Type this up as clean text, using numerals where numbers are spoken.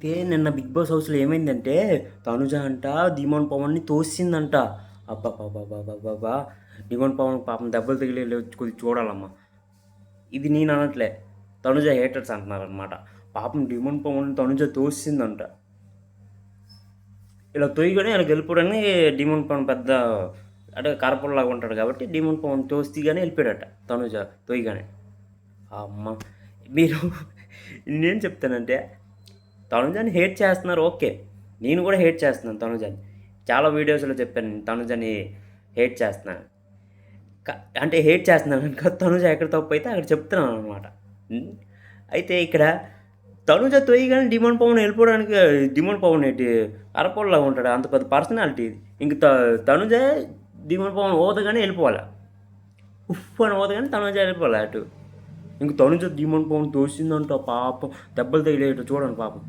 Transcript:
అయితే నిన్న 'big boss' హౌస్‌లో ఏమైందంటే, తనుజ అంట ధీమాన్ పవన్‌ని తోసేసిందంట. అబ్బబ్బబ్బబ్బబ్బబ్బా! ధీమాన్ పవన్ పాపం దెబ్బలు తగిలేలో కొద్దిగా చూడాలమ్మా. ఇది నేను అనట్లే. తనుజ హేటర్స్ అంటున్నారనమాట. పాపం ధీమాన్ పవన్ తనుజ తోసేసిందంట. ఇలా తొయ్యగానే ఇలా గెలిపోవడానికి ధీమాన్ పవన్ పెద్ద అంటే కరపుల్లాగా ఉంటాడు కాబట్టి ధీమాన్ పవన్ తోస్తీగానే వెళ్ళిపోయాడట తనుజ తొయ్యగానే. అమ్మ! మీరు నేనేం చెప్తానంటే తనుజని హేట్ చేస్తున్నారు ఓకే. నేను కూడా హేట్ చేస్తున్నాను తనుజని. చాలా వీడియోస్‌లో చెప్పాను నేను తనుజని హేట్ చేస్తున్నాను. క అంటే హేట్ చేస్తున్నానని కాదు తనుజ ఎక్కడ తప్పైతే అక్కడ చెప్తున్నాననమాట. హ్మ్. అయితే ఇక్కడ తనుజ తొయ్యగానే డిమాండ్ పవన్ వెళ్ళిపోవడానికి డిమాండ్ పవన్ ఏంటి అరపోడులాగా ఉంటాడు. అంత పెద్ద పర్సనాలిటీ ఇది. ఇంక తనుజ డిమాండ్ పవన్ ఊదగానే వెళ్ళిపోవాల. ఉఫ్ అని ఊదగానే తనుజ వెళ్ళిపోవాలి అటు. ఇంక తనుజ డిమాండ్ పవన్ తోసిందంట పాపం దెబ్బలు తగిలేయట చూడండి పాపం.